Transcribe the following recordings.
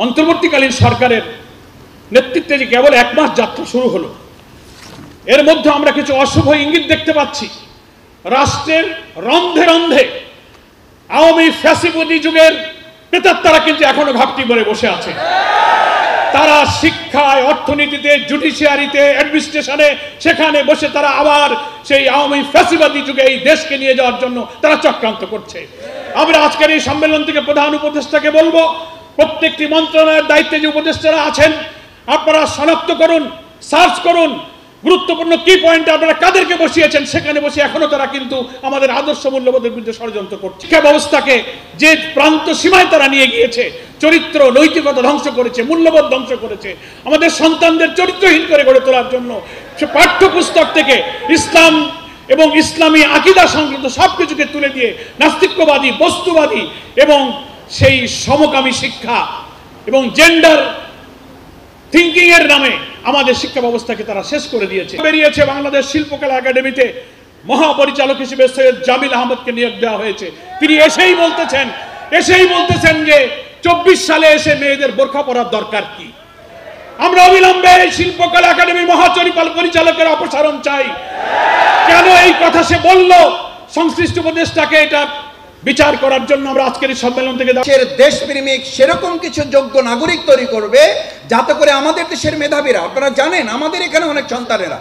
অন্তর্বর্তীকালীন সরকারের নেতৃত্বে যে কেবল 1 মাস যাত্রা শুরু হলো, এর মধ্যে আমরা কিছু অশুভ ইঙ্গিত দেখতে পাচ্ছি। রাষ্ট্রের রন্ধে রন্ধে আওয়ামী ফ্যাসিবাদী যুগের প্রেতাত্মারা কিন্তু এখনো ঘাপটি পরে বসে আছে। তারা শিক্ষায়, অর্থনীতিতে, জুডিশিয়ারিতে, অ্যাডমিনিস্ট্রেশনে সেখানে বসে তারা আবার সেই আওয়ামী ফ্যাসিবাদী যুগে এই দেশকে নিয়ে যাওয়ার জন্য তারা চক্রান্ত করছে। আমরা আজকের এই সম্মেলন থেকে প্রধান উপদেষ্টাকে বলবো, প্রত্যেকটি মন্ত্রণালয়ের দায়িত্বে যে উপদেষ্টারা আছেন আপনারা শনাক্ত করুন, সার্চ করুন গুরুত্বপূর্ণ কি পয়েন্টে আপনারা কাদেরকে বসিয়েছেন। সেখানে বসে এখনো তারা কিন্তু আমাদের আদর্শ মূল্যবোধের বিরুদ্ধে ষড়যন্ত্র করছে। শিক্ষা ব্যবস্থাকে যে প্রান্ত সীমায় তারা নিয়ে গিয়েছে, চরিত্র নৈতিকতা ধ্বংস করেছে, মূল্যবোধ ধ্বংস করেছে, আমাদের সন্তানদের চরিত্রহীন করে গড়ে তোলার জন্য সে পাঠ্যপুস্তক থেকে ইসলাম এবং ইসলামী আকীদা সংক্রান্ত সবকিছুকে তুলে দিয়ে নাস্তিক্যবাদী, বস্তুবাদী এবং সেই সমকামী শিক্ষা এবং জেন্ডার থিঙ্কিং এর নামে আমাদের শিক্ষা ব্যবস্থাকে তারা শেষ করে দিয়েছে। বেরিয়েছে বাংলাদেশ শিল্পকলা একাডেমিতে মহাপরিচালক হিসেবে সৈয়দ জামিল আহমদকে নিয়োগ দেওয়া হয়েছে। তিনি এসেই বলতেছেন যে 24 সালে এসে মেয়েদের বোরখা পরার দরকার কি। আমরা অবিলম্বে শিল্পকলা একাডেমির মহাপরিচালকের অপসারণ চাই। কেন এই কথা সে বলল, সংশ্লিষ্ট উপদেষ্টাকে এটা বিচার করার জন্য আমরা আজকের এই সম্মেলন থেকে দেশপ্রেমিক সেরকম কিছু যোগ্য নাগরিক তৈরি করবে যাতে করে আমাদের দেশের মেধাবীরা, আপনারা জানেন আমাদের এখানে অনেক সন্তানেরা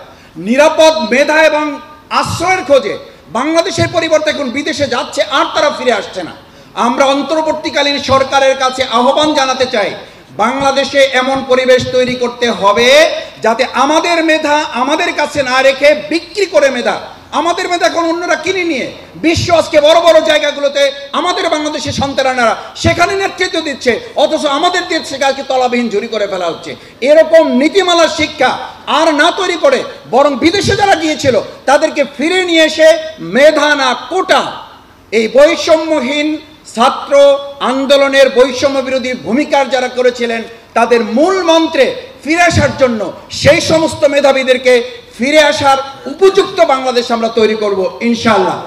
নিরাপদ মেধা এবং আশ্রয়ের খোঁজে বাংলাদেশের পরিবর্তে এখন বিদেশে যাচ্ছে, আর তারা ফিরে আসছে না। আমরা অন্তর্বর্তীকালীন সরকারের কাছে আহ্বান জানাতে চাই, বাংলাদেশে এমন পরিবেশ তৈরি করতে হবে যাতে আমাদের মেধা আমাদের কাছে না রেখে বিক্রি করে মেধা, আমাদের মেধা এখন অন্যরা কিনে নিয়ে বিশ্ব আজকে বড় বড় জায়গাগুলোতে আমাদের বাংলাদেশের সন্তানেরা সেখানে নেতৃত্ব দিচ্ছে, অথচ আমাদের দেশকে কালকে তলাবিহীন ঝুরি করে ফেলা হচ্ছে। এরকম নীতিমালার শিক্ষা আর না তৈরি করে বরং বিদেশে যারা গিয়েছিল তাদেরকে ফিরে নিয়ে এসে মেধা না কোটা, এই বৈষম্যহীন ছাত্র আন্দোলনের বৈষম্য বিরোধী ভূমিকার যারা করেছিলেন তাদের মূল মন্ত্রে ফিরে আসার জন্য সেই সমস্ত মেধাবীদেরকে ফিরে আসার উপযুক্ত বাংলাদেশ আমরা তৈরি করব ইনশাআল্লাহ।